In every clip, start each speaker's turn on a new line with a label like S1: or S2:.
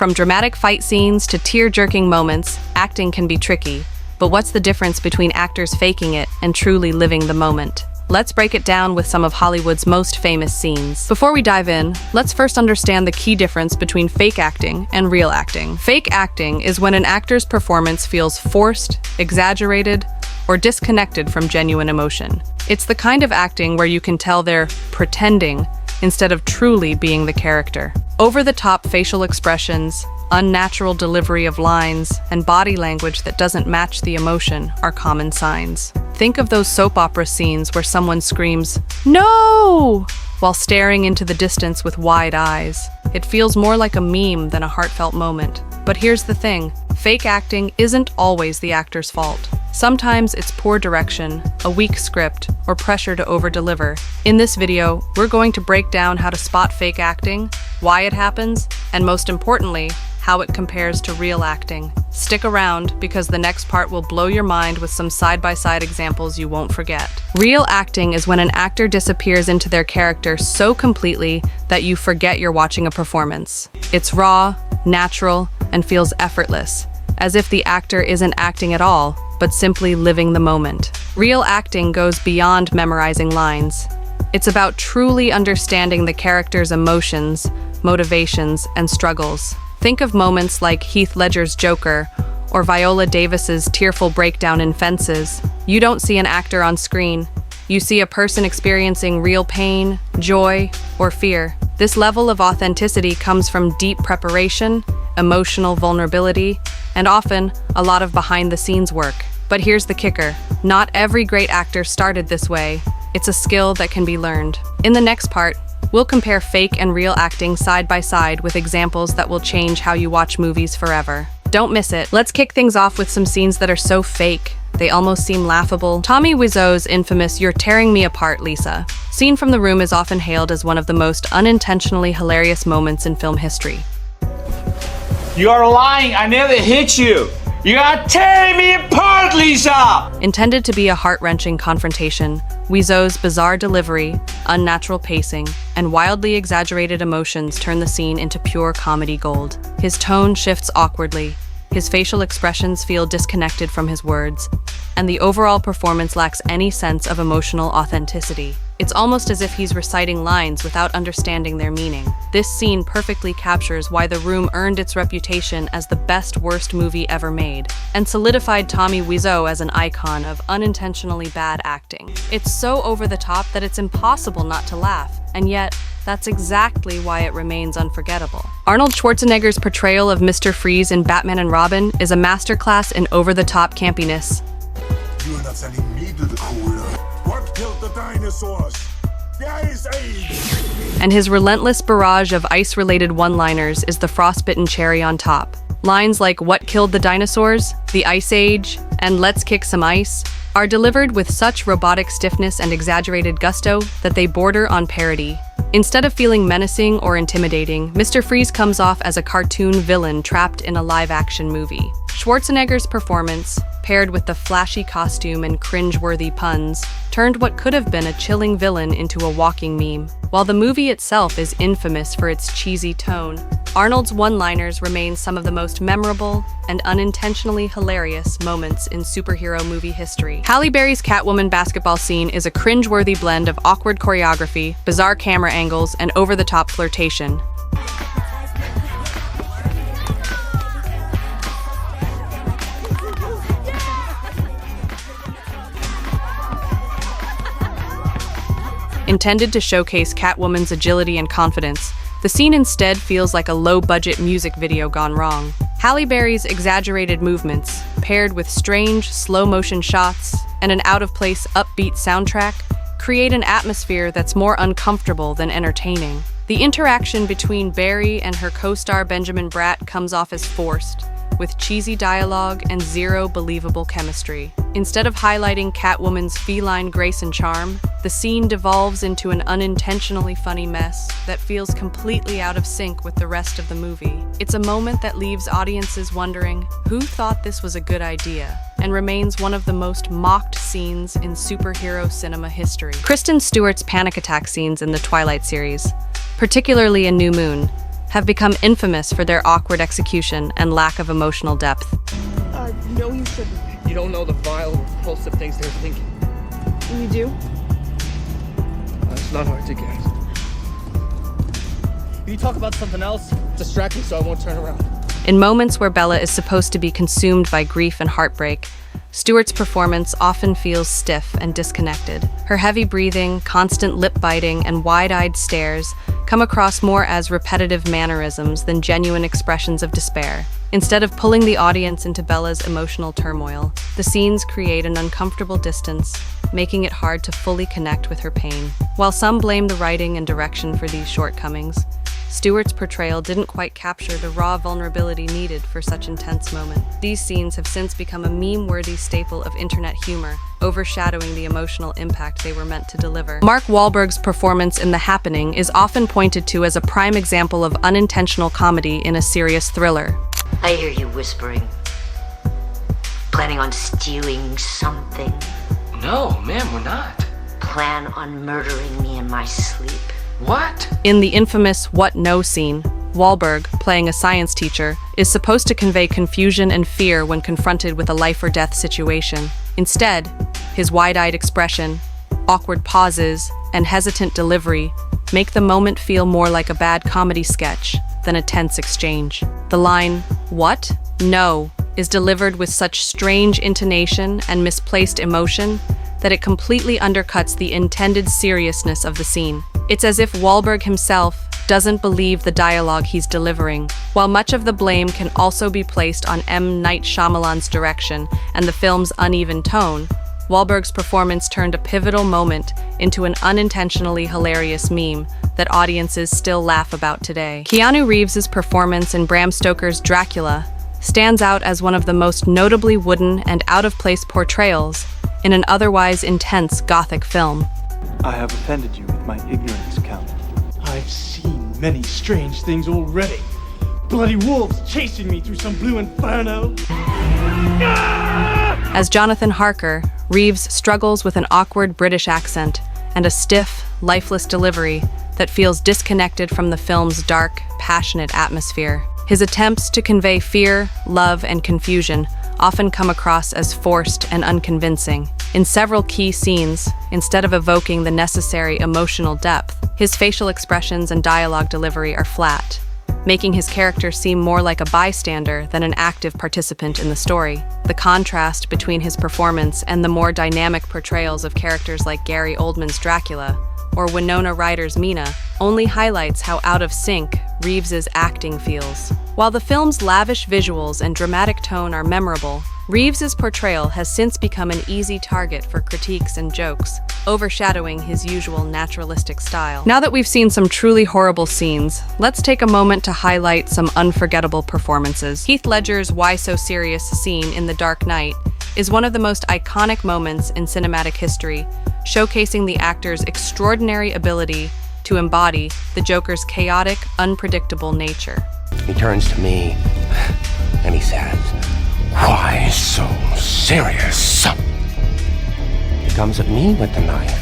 S1: From dramatic fight scenes to tear-jerking moments, acting can be tricky. But what's the difference between actors faking it and truly living the moment? Let's break it down with some of Hollywood's most famous scenes. Before we dive in, let's first understand the key difference between fake acting and real acting. Fake acting is when an actor's performance feels forced, exaggerated, or disconnected from genuine emotion. It's the kind of acting where you can tell they're pretending instead of truly being the character. Over-the-top facial expressions, unnatural delivery of lines, and body language that doesn't match the emotion are common signs. Think of those soap opera scenes where someone screams, "No!" while staring into the distance with wide eyes. It feels more like a meme than a heartfelt moment. But here's the thing, fake acting isn't always the actor's fault. Sometimes it's poor direction, a weak script, or pressure to over-deliver. In this video, we're going to break down how to spot fake acting, why it happens, and most importantly, how it compares to real acting. Stick around because the next part will blow your mind with some side-by-side examples you won't forget. Real acting is when an actor disappears into their character so completely that you forget you're watching a performance. It's raw, natural, and feels effortless, as if the actor isn't acting at all, but simply living the moment. Real acting goes beyond memorizing lines. It's about truly understanding the character's emotions, motivations, and struggles. Think of moments like Heath Ledger's Joker or Viola Davis's tearful breakdown in Fences. You don't see an actor on screen. You see a person experiencing real pain, joy, or fear. This level of authenticity comes from deep preparation, emotional vulnerability, and often a lot of behind-the-scenes work. But here's the kicker. Not every great actor started this way. It's a skill that can be learned. In the next part, we'll compare fake and real acting side by side with examples that will change how you watch movies forever. Don't miss it. Let's kick things off with some scenes that are so fake, they almost seem laughable. Tommy Wiseau's infamous "You're Tearing Me Apart, Lisa" scene from The Room is often hailed as one of the most unintentionally hilarious moments in film history.
S2: You are lying. I never hit you. You are tearing me apart, Lisa!
S1: Intended to be a heart-wrenching confrontation, Wiseau's bizarre delivery, unnatural pacing, and wildly exaggerated emotions turn the scene into pure comedy gold. His tone shifts awkwardly, his facial expressions feel disconnected from his words, and the overall performance lacks any sense of emotional authenticity. It's almost as if he's reciting lines without understanding their meaning. This scene perfectly captures why The Room earned its reputation as the best worst movie ever made, and solidified Tommy Wiseau as an icon of unintentionally bad acting. It's so over the top that it's impossible not to laugh, and yet, that's exactly why it remains unforgettable. Arnold Schwarzenegger's portrayal of Mr. Freeze in Batman and Robin is a masterclass in over-the-top campiness.
S3: You are not sending me to the cooler. What killed the dinosaurs? The Ice Age!
S1: And his relentless barrage of ice-related one-liners is the frostbitten cherry on top. Lines like "What killed the dinosaurs?", "The Ice Age", and "Let's kick some ice" are delivered with such robotic stiffness and exaggerated gusto that they border on parody. Instead of feeling menacing or intimidating, Mr. Freeze comes off as a cartoon villain trapped in a live-action movie. Schwarzenegger's performance, paired with the flashy costume and cringe-worthy puns, turned what could have been a chilling villain into a walking meme. While the movie itself is infamous for its cheesy tone, Arnold's one-liners remain some of the most memorable and unintentionally hilarious moments in superhero movie history. Halle Berry's Catwoman basketball scene is a cringe-worthy blend of awkward choreography, bizarre camera angles, and over-the-top flirtation. Intended to showcase Catwoman's agility and confidence, the scene instead feels like a low-budget music video gone wrong. Halle Berry's exaggerated movements, paired with strange, slow-motion shots and an out-of-place, upbeat soundtrack, create an atmosphere that's more uncomfortable than entertaining. The interaction between Berry and her co-star Benjamin Bratt comes off as forced, with cheesy dialogue and zero believable chemistry. Instead of highlighting Catwoman's feline grace and charm, the scene devolves into an unintentionally funny mess that feels completely out of sync with the rest of the movie. It's a moment that leaves audiences wondering, who thought this was a good idea? And remains one of the most mocked scenes in superhero cinema history. Kristen Stewart's panic attack scenes in the Twilight series, particularly in New Moon, have become infamous for their awkward execution and lack of emotional depth.
S4: No, you shouldn't.
S5: You don't know the vile, repulsive things they're thinking.
S4: You do?
S5: It's not hard to guess. Can you talk about something else? Distract me so I won't turn around.
S1: In moments where Bella is supposed to be consumed by grief and heartbreak, Stewart's performance often feels stiff and disconnected. Her heavy breathing, constant lip biting, and wide-eyed stares come across more as repetitive mannerisms than genuine expressions of despair. Instead of pulling the audience into Bella's emotional turmoil, the scenes create an uncomfortable distance, making it hard to fully connect with her pain. While some blame the writing and direction for these shortcomings, Stewart's portrayal didn't quite capture the raw vulnerability needed for such intense moments. These scenes have since become a meme-worthy staple of internet humor, overshadowing the emotional impact they were meant to deliver. Mark Wahlberg's performance in The Happening is often pointed to as a prime example of unintentional comedy in a serious thriller.
S6: I hear you whispering. Planning on stealing something?
S5: No, ma'am, we're not.
S6: Plan on murdering me in my sleep?
S5: What?
S1: In the infamous What No scene, Wahlberg, playing a science teacher, is supposed to convey confusion and fear when confronted with a life-or-death situation. Instead, his wide-eyed expression, awkward pauses, and hesitant delivery make the moment feel more like a bad comedy sketch than a tense exchange. The line, "What? No," is delivered with such strange intonation and misplaced emotion that it completely undercuts the intended seriousness of the scene. It's as if Wahlberg himself doesn't believe the dialogue he's delivering. While much of the blame can also be placed on M. Night Shyamalan's direction and the film's uneven tone, Wahlberg's performance turned a pivotal moment into an unintentionally hilarious meme that audiences still laugh about today. Keanu Reeves' performance in Bram Stoker's Dracula stands out as one of the most notably wooden and out-of-place portrayals in an otherwise intense Gothic film.
S7: I have offended you with my ignorance, Count.
S8: I've seen many strange things already. Bloody wolves chasing me through some blue inferno.
S1: As Jonathan Harker, Reeves struggles with an awkward British accent and a stiff, lifeless delivery that feels disconnected from the film's dark, passionate atmosphere. His attempts to convey fear, love, and confusion often come across as forced and unconvincing. In several key scenes, instead of evoking the necessary emotional depth, his facial expressions and dialogue delivery are flat, making his character seem more like a bystander than an active participant in the story. The contrast between his performance and the more dynamic portrayals of characters like Gary Oldman's Dracula or Winona Ryder's Mina only highlights how out of sync Reeves's acting feels. While the film's lavish visuals and dramatic tone are memorable, Reeves's portrayal has since become an easy target for critiques and jokes, overshadowing his usual naturalistic style. Now that we've seen some truly horrible scenes, let's take a moment to highlight some unforgettable performances. Heath Ledger's Why So Serious scene in The Dark Knight is one of the most iconic moments in cinematic history, showcasing the actor's extraordinary ability to embody the Joker's chaotic, unpredictable nature.
S9: He turns to me and he says, "Why so serious?" He comes at me with the knife.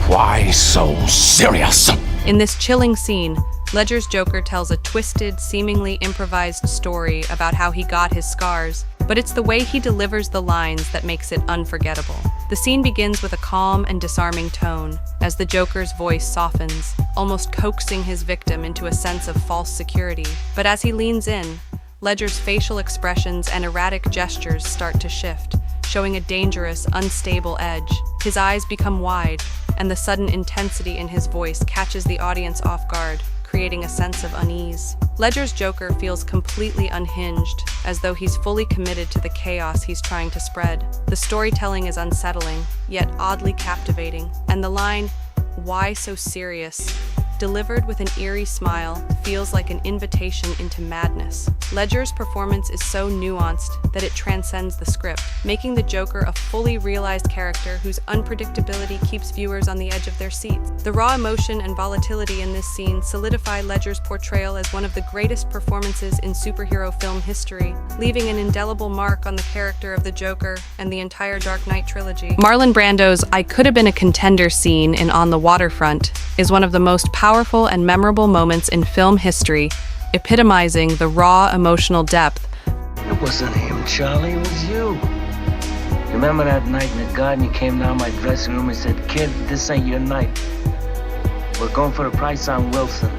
S9: "Why so serious?"
S1: In this chilling scene, Ledger's Joker tells a twisted, seemingly improvised story about how he got his scars, but it's the way he delivers the lines that makes it unforgettable. The scene begins with a calm and disarming tone, as the Joker's voice softens, almost coaxing his victim into a sense of false security. But as he leans in, Ledger's facial expressions and erratic gestures start to shift, showing a dangerous, unstable edge. His eyes become wide, and the sudden intensity in his voice catches the audience off guard, creating a sense of unease. Ledger's Joker feels completely unhinged, as though he's fully committed to the chaos he's trying to spread. The storytelling is unsettling, yet oddly captivating, and the line, "Why so serious?" delivered with an eerie smile, feels like an invitation into madness. Ledger's performance is so nuanced that it transcends the script, making the Joker a fully realized character whose unpredictability keeps viewers on the edge of their seats. The raw emotion and volatility in this scene solidify Ledger's portrayal as one of the greatest performances in superhero film history, leaving an indelible mark on the character of the Joker and the entire Dark Knight trilogy. Marlon Brando's "I Could Have Been a Contender" scene in On the Waterfront is one of the most powerful and memorable moments in film history, epitomizing the raw emotional depth.
S10: It wasn't him, Charlie. It was you. You remember that night in the garden? You came down my dressing room and said, "Kid, this ain't your night. We're going for the price on Wilson."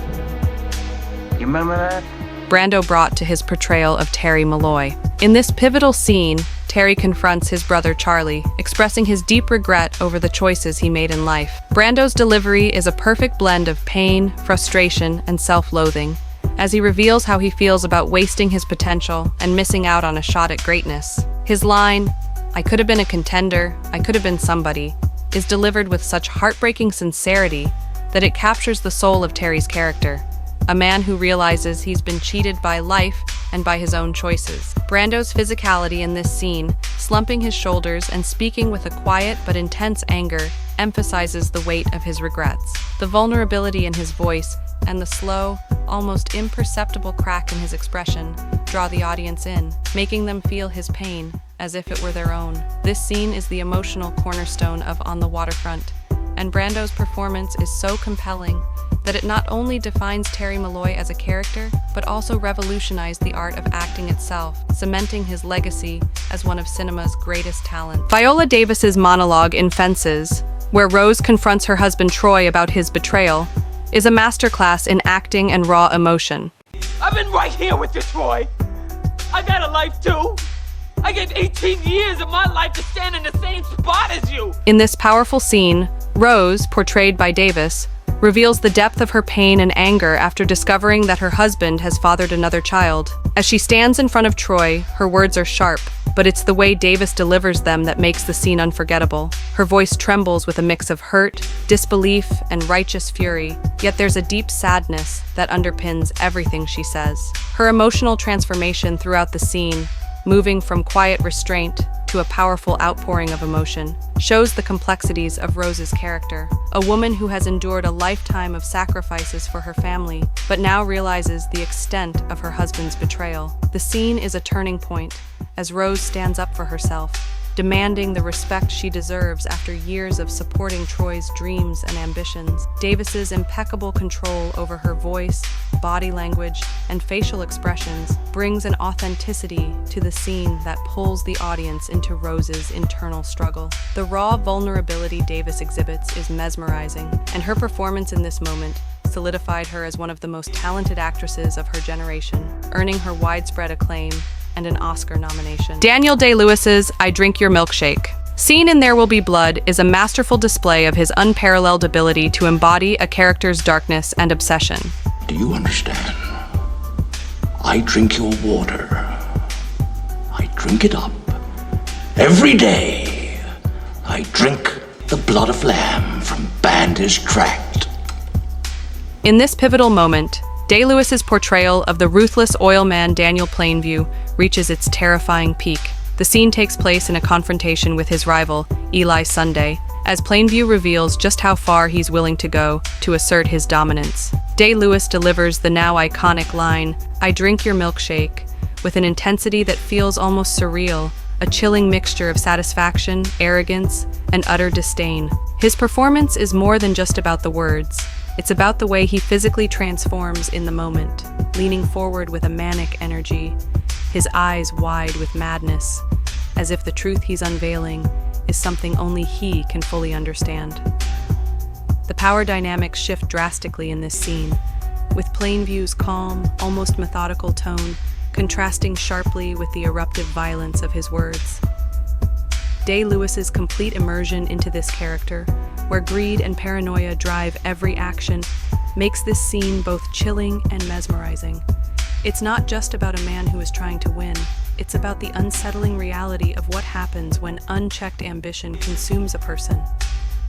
S10: You remember that?
S1: Brando brought to his portrayal of Terry Malloy. In this pivotal scene, Terry confronts his brother Charlie, expressing his deep regret over the choices he made in life. Brando's delivery is a perfect blend of pain, frustration, and self-loathing, as he reveals how he feels about wasting his potential and missing out on a shot at greatness. His line, "I could have been a contender, I could have been somebody," is delivered with such heartbreaking sincerity that it captures the soul of Terry's character, a man who realizes he's been cheated by life and by his own choices. Brando's physicality in this scene, slumping his shoulders and speaking with a quiet but intense anger, emphasizes the weight of his regrets. The vulnerability in his voice and the slow, almost imperceptible crack in his expression draw the audience in, making them feel his pain as if it were their own. This scene is the emotional cornerstone of On the Waterfront, and Brando's performance is so compelling that it not only defines Terry Malloy as a character, but also revolutionized the art of acting itself, cementing his legacy as one of cinema's greatest talents. Viola Davis's monologue in Fences, where Rose confronts her husband Troy about his betrayal, is a masterclass in acting and raw emotion.
S11: I've been right here with you, Troy. I got a life too. I gave 18 years of my life to stand in the same spot as you.
S1: In this powerful scene, Rose, portrayed by Davis, reveals the depth of her pain and anger after discovering that her husband has fathered another child. As she stands in front of Troy, her words are sharp, but it's the way Davis delivers them that makes the scene unforgettable. Her voice trembles with a mix of hurt, disbelief, and righteous fury, yet there's a deep sadness that underpins everything she says. Her emotional transformation throughout the scene, moving from quiet restraint to a powerful outpouring of emotion, shows the complexities of Rose's character, a woman who has endured a lifetime of sacrifices for her family, but now realizes the extent of her husband's betrayal. The scene is a turning point, as Rose stands up for herself, demanding the respect she deserves after years of supporting Troy's dreams and ambitions. Davis's impeccable control over her voice, body language, and facial expressions brings an authenticity to the scene that pulls the audience into Rose's internal struggle. The raw vulnerability Davis exhibits is mesmerizing, and her performance in this moment solidified her as one of the most talented actresses of her generation, earning her widespread acclaim and an Oscar nomination. Daniel Day-Lewis's I Drink Your Milkshake, seen in There Will Be Blood, is a masterful display of his unparalleled ability to embody a character's darkness and obsession.
S12: Do you understand? I drink your water. I drink it up. Every day, I drink the blood of lamb from Bandish Tract.
S1: In this pivotal moment, Day-Lewis's portrayal of the ruthless oil man Daniel Plainview reaches its terrifying peak. The scene takes place in a confrontation with his rival, Eli Sunday, as Plainview reveals just how far he's willing to go to assert his dominance. Day-Lewis delivers the now iconic line, "I drink your milkshake," with an intensity that feels almost surreal, a chilling mixture of satisfaction, arrogance, and utter disdain. His performance is more than just about the words. It's about the way he physically transforms in the moment, leaning forward with a manic energy, his eyes wide with madness, as if the truth he's unveiling is something only he can fully understand. The power dynamics shift drastically in this scene, with Plainview's calm, almost methodical tone contrasting sharply with the eruptive violence of his words. Day-Lewis's complete immersion into this character, where greed and paranoia drive every action, makes this scene both chilling and mesmerizing. It's not just about a man who is trying to win, it's about the unsettling reality of what happens when unchecked ambition consumes a person.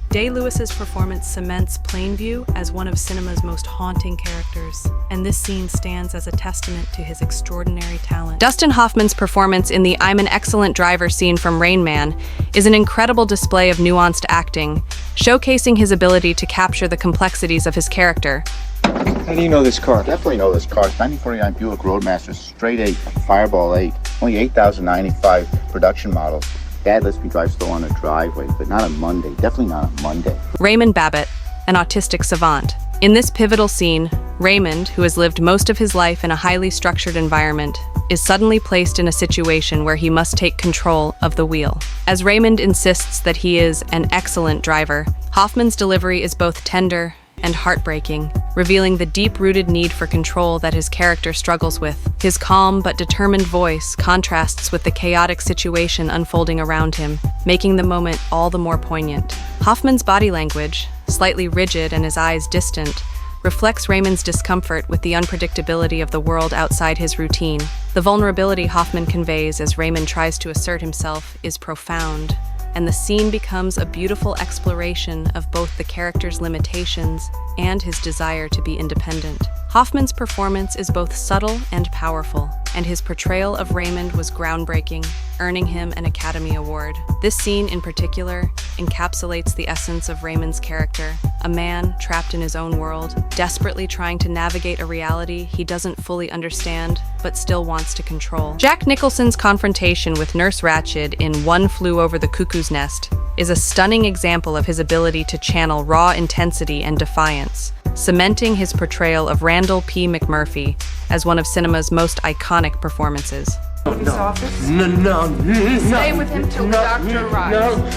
S1: Day-Lewis's performance cements Plainview as one of cinema's most haunting characters, and this scene stands as a testament to his extraordinary talent. Dustin Hoffman's performance in the I'm an Excellent Driver scene from Rain Man is an incredible display of nuanced acting, showcasing his ability to capture the complexities of his character.
S13: How do you know this car?
S14: Definitely know this car. It's 1949 Buick Roadmaster, straight 8, Fireball 8. Only 8,095 production models. Dad lets me drive slow on the driveway, but not on Monday. Definitely not on Monday.
S1: Raymond Babbitt, an autistic savant, In this pivotal scene, Raymond, who has lived most of his life in a highly structured environment, is suddenly placed in a situation where he must take control of the wheel. As Raymond insists that he is an excellent driver, Hoffman's delivery is both tender and heartbreaking, revealing the deep-rooted need for control that his character struggles with. His calm but determined voice contrasts with the chaotic situation unfolding around him, making the moment all the more poignant. Hoffman's body language, slightly rigid and his eyes distant, reflects Raymond's discomfort with the unpredictability of the world outside his routine. The vulnerability Hoffman conveys as Raymond tries to assert himself is profound, and the scene becomes a beautiful exploration of both the character's limitations and his desire to be independent. Hoffman's performance is both subtle and powerful, and his portrayal of Raymond was groundbreaking, earning him an Academy Award. This scene in particular encapsulates the essence of Raymond's character, a man trapped in his own world, desperately trying to navigate a reality he doesn't fully understand, but still wants to control. Jack Nicholson's confrontation with Nurse Ratched in One Flew Over the Cuckoo's Nest is a stunning example of his ability to channel raw intensity and defiance, cementing his portrayal of Randall P. McMurphy as one of cinema's most iconic performances.
S12: No.
S11: Stay with him till the doctor arrives.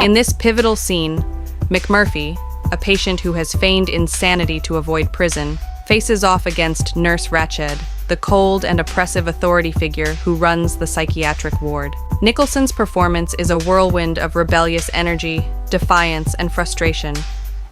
S1: In this pivotal scene, McMurphy, a patient who has feigned insanity to avoid prison, faces off against Nurse Ratched, the cold and oppressive authority figure who runs the psychiatric ward. Nicholson's performance is a whirlwind of rebellious energy, defiance, and frustration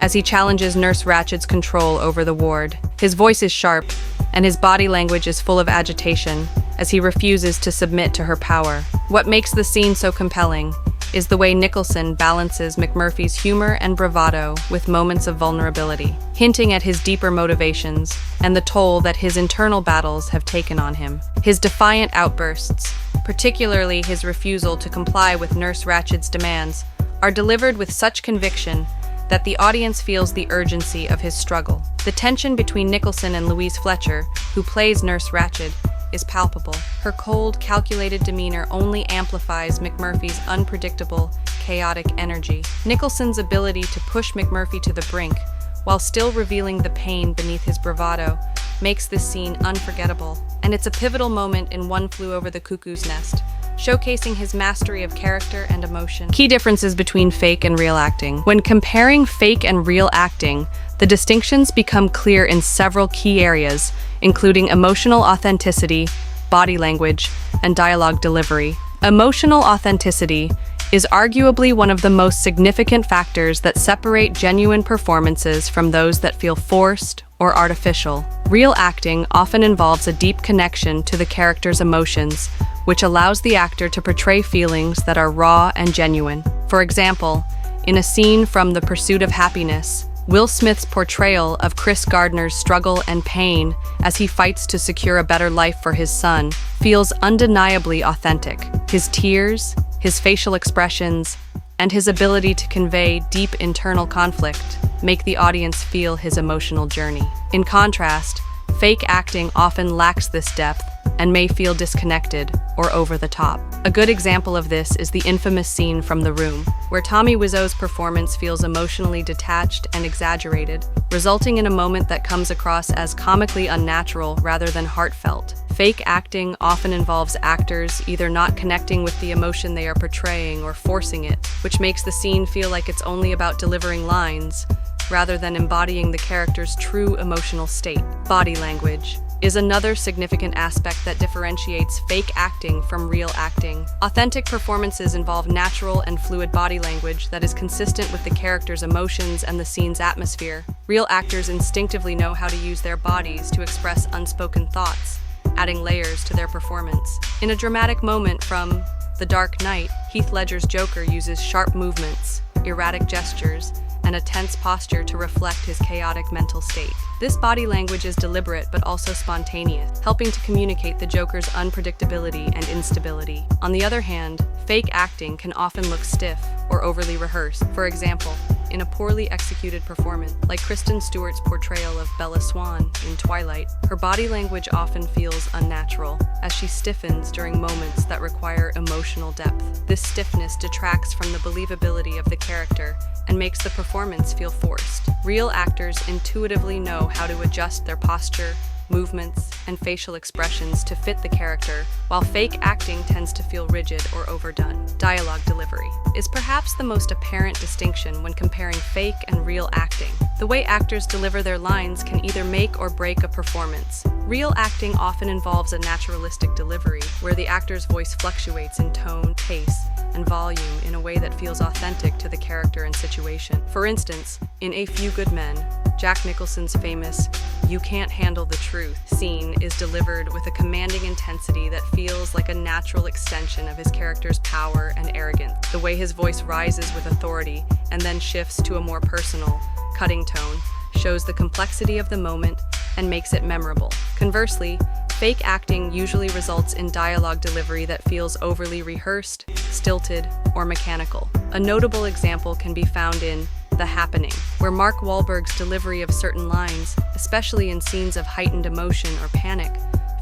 S1: as he challenges Nurse Ratched's control over the ward. His voice is sharp, and his body language is full of agitation as he refuses to submit to her power. What makes the scene so compelling is the way Nicholson balances McMurphy's humor and bravado with moments of vulnerability, hinting at his deeper motivations and the toll that his internal battles have taken on him. His defiant outbursts, particularly his refusal to comply with Nurse Ratched's demands, are delivered with such conviction that the audience feels the urgency of his struggle. The tension between Nicholson and Louise Fletcher, who plays Nurse Ratched, is palpable. Her cold, calculated demeanor only amplifies McMurphy's unpredictable, chaotic energy. Nicholson's ability to push McMurphy to the brink, while still revealing the pain beneath his bravado, makes this scene unforgettable. And it's a pivotal moment in One Flew Over the Cuckoo's Nest, showcasing his mastery of character and emotion. Key differences between fake and real acting. When comparing fake and real acting, the distinctions become clear in several key areas, including emotional authenticity, body language, and dialogue delivery. Emotional authenticity is arguably one of the most significant factors that separate genuine performances from those that feel forced or artificial. Real acting often involves a deep connection to the character's emotions, which allows the actor to portray feelings that are raw and genuine. For example, in a scene from The Pursuit of Happiness, Will Smith's portrayal of Chris Gardner's struggle and pain as he fights to secure a better life for his son feels undeniably authentic. His tears, his facial expressions, and his ability to convey deep internal conflict make the audience feel his emotional journey. In contrast, fake acting often lacks this depth and may feel disconnected or over the top. A good example of this is the infamous scene from The Room, where Tommy Wiseau's performance feels emotionally detached and exaggerated, resulting in a moment that comes across as comically unnatural rather than heartfelt. Fake acting often involves actors either not connecting with the emotion they are portraying or forcing it, which makes the scene feel like it's only about delivering lines, rather than embodying the character's true emotional state. Body language is another significant aspect that differentiates fake acting from real acting. Authentic performances involve natural and fluid body language that is consistent with the character's emotions and the scene's atmosphere. Real actors instinctively know how to use their bodies to express unspoken thoughts, adding layers to their performance. In a dramatic moment from The Dark Knight, Heath Ledger's Joker uses sharp movements, erratic gestures, and a tense posture to reflect his chaotic mental state. This body language is deliberate but also spontaneous, helping to communicate the Joker's unpredictability and instability. On the other hand, fake acting can often look stiff or overly rehearsed. For example, in a poorly executed performance. Like Kristen Stewart's portrayal of Bella Swan in Twilight, her body language often feels unnatural, as she stiffens during moments that require emotional depth. This stiffness detracts from the believability of the character and makes the performance feel forced. Real actors intuitively know how to adjust their posture, movements, and facial expressions to fit the character, while fake acting tends to feel rigid or overdone. Dialogue delivery is perhaps the most apparent distinction when comparing fake and real acting. The way actors deliver their lines can either make or break a performance. Real acting often involves a naturalistic delivery, where the actor's voice fluctuates in tone, pace, and volume in a way that feels authentic to the character and situation. For instance, in A Few Good Men, Jack Nicholson's famous "You Can't Handle the Truth" scene is delivered with a commanding intensity that feels like a natural extension of his character's power and arrogance. The way his voice rises with authority and then shifts to a more personal, cutting tone shows the complexity of the moment and makes it memorable. Conversely, fake acting usually results in dialogue delivery that feels overly rehearsed, stilted, or mechanical. A notable example can be found in The Happening, where Mark Wahlberg's delivery of certain lines, especially in scenes of heightened emotion or panic,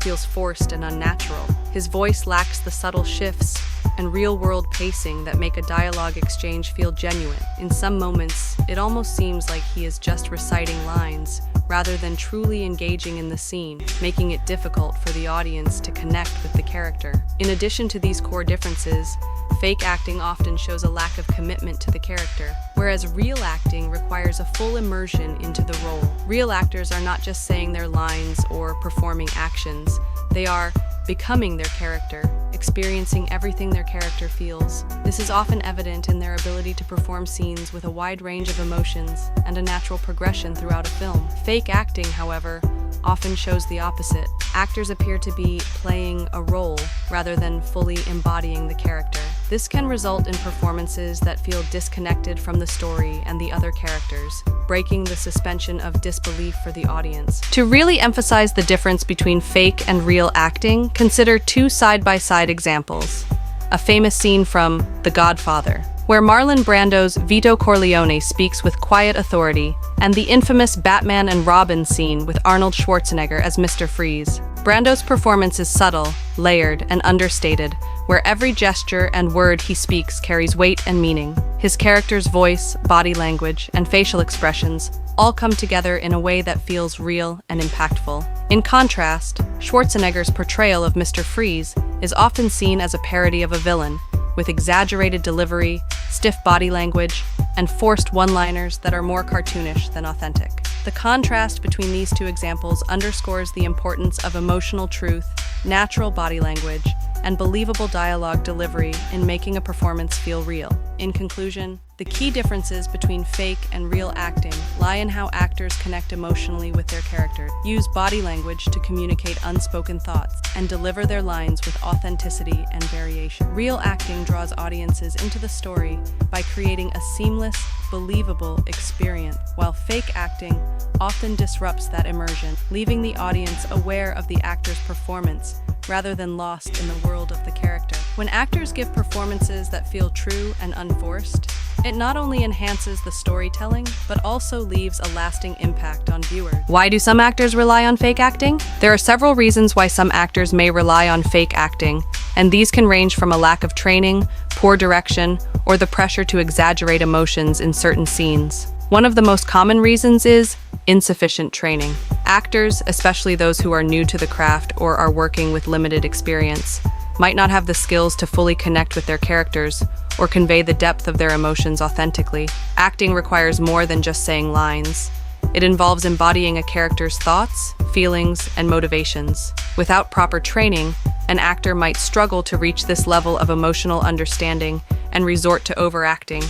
S1: feels forced and unnatural. His voice lacks the subtle shifts and real-world pacing that make a dialogue exchange feel genuine. In some moments, it almost seems like he is just reciting lines rather than truly engaging in the scene, making it difficult for the audience to connect with the character. In addition to these core differences, fake acting often shows a lack of commitment to the character, whereas real acting requires a full immersion into the role. Real actors are not just saying their lines or performing actions, they are becoming their character, experiencing everything their character feels. This is often evident in their ability to perform scenes with a wide range of emotions and a natural progression throughout a film. Fake acting, however, often shows the opposite. Actors appear to be playing a role rather than fully embodying the character. This can result in performances that feel disconnected from the story and the other characters, breaking the suspension of disbelief for the audience. To really emphasize the difference between fake and real acting, consider two side-by-side examples. A famous scene from The Godfather, where Marlon Brando's Vito Corleone speaks with quiet authority, and the infamous Batman and Robin scene with Arnold Schwarzenegger as Mr. Freeze. Brando's performance is subtle, layered, and understated, where every gesture and word he speaks carries weight and meaning. His character's voice, body language, and facial expressions all come together in a way that feels real and impactful. In contrast, Schwarzenegger's portrayal of Mr. Freeze is often seen as a parody of a villain, with exaggerated delivery, stiff body language, and forced one-liners that are more cartoonish than authentic. The contrast between these two examples underscores the importance of emotional truth, natural body language, and believable dialogue delivery in making a performance feel real. In conclusion, the key differences between fake and real acting lie in how actors connect emotionally with their characters, use body language to communicate unspoken thoughts, and deliver their lines with authenticity and variation. Real acting draws audiences into the story by creating a seamless, believable experience, while fake acting often disrupts that immersion, leaving the audience aware of the actor's performance rather than lost in the world of the character. When actors give performances that feel true and unforced, it not only enhances the storytelling, but also leaves a lasting impact on viewers. Why do some actors rely on fake acting? There are several reasons why some actors may rely on fake acting, and these can range from a lack of training, poor direction, or the pressure to exaggerate emotions in certain scenes. One of the most common reasons is insufficient training. Actors, especially those who are new to the craft or are working with limited experience, might not have the skills to fully connect with their characters or convey the depth of their emotions authentically. Acting requires more than just saying lines. It involves embodying a character's thoughts, feelings, and motivations. Without proper training, an actor might struggle to reach this level of emotional understanding and resort to overacting,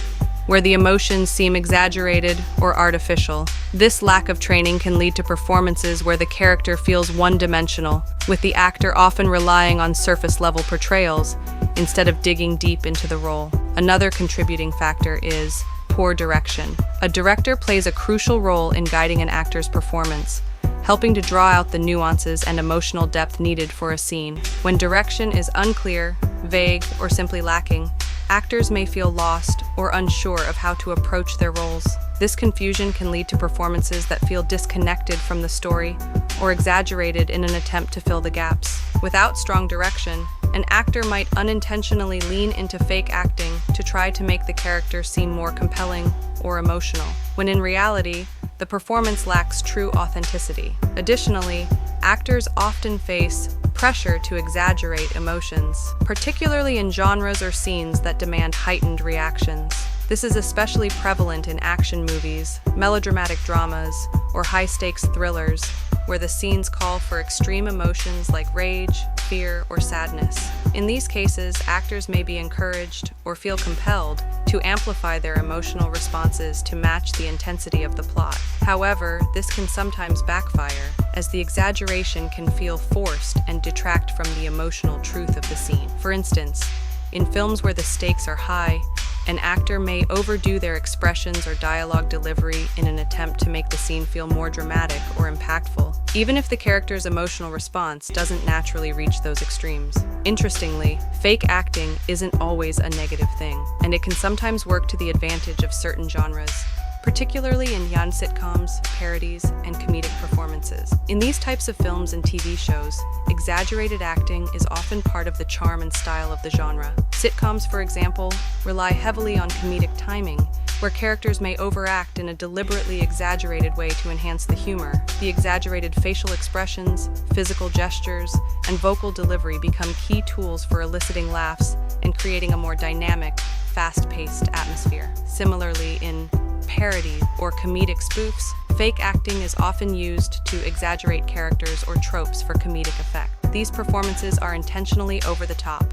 S1: where the emotions seem exaggerated or artificial. This lack of training can lead to performances where the character feels one-dimensional, with the actor often relying on surface-level portrayals instead of digging deep into the role. Another contributing factor is poor direction. A director plays a crucial role in guiding an actor's performance, helping to draw out the nuances and emotional depth needed for a scene. When direction is unclear, vague, or simply lacking, actors may feel lost or unsure of how to approach their roles. This confusion can lead to performances that feel disconnected from the story or exaggerated in an attempt to fill the gaps. Without strong direction, an actor might unintentionally lean into fake acting to try to make the character seem more compelling or emotional, when in reality, the performance lacks true authenticity. Additionally, actors often face pressure to exaggerate emotions, particularly in genres or scenes that demand heightened reactions. This is especially prevalent in action movies, melodramatic dramas, or high-stakes thrillers, where the scenes call for extreme emotions like rage, fear, or sadness. In these cases, actors may be encouraged or feel compelled to amplify their emotional responses to match the intensity of the plot. However, this can sometimes backfire, as the exaggeration can feel forced and detract from the emotional truth of the scene. For instance, in films where the stakes are high, an actor may overdo their expressions or dialogue delivery in an attempt to make the scene feel more dramatic or impactful, even if the character's emotional response doesn't naturally reach those extremes. Interestingly, fake acting isn't always a negative thing, and it can sometimes work to the advantage of certain genres, particularly in young sitcoms, parodies, and comedic performances. In these types of films and TV shows, exaggerated acting is often part of the charm and style of the genre. Sitcoms, for example, rely heavily on comedic timing, where characters may overact in a deliberately exaggerated way to enhance the humor. The exaggerated facial expressions, physical gestures, and vocal delivery become key tools for eliciting laughs and creating a more dynamic, fast-paced atmosphere. Similarly, in parody or comedic spoofs, fake acting is often used to exaggerate characters or tropes for comedic effect. These performances are intentionally over the top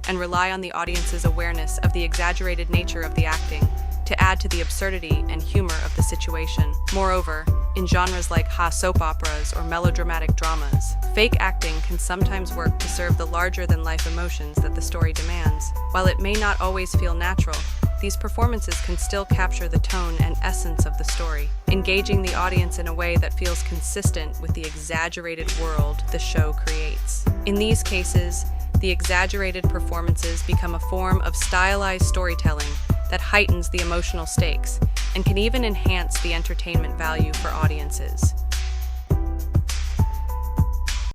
S1: and rely on the audience's awareness of the exaggerated nature of the acting to add to the absurdity and humor of the situation. Moreover, in genres like soap operas or melodramatic dramas, fake acting can sometimes work to serve the larger-than-life emotions that the story demands. While it may not always feel natural, these performances can still capture the tone and essence of the story, engaging the audience in a way that feels consistent with the exaggerated world the show creates. In these cases, the exaggerated performances become a form of stylized storytelling that heightens the emotional stakes and can even enhance the entertainment value for audiences.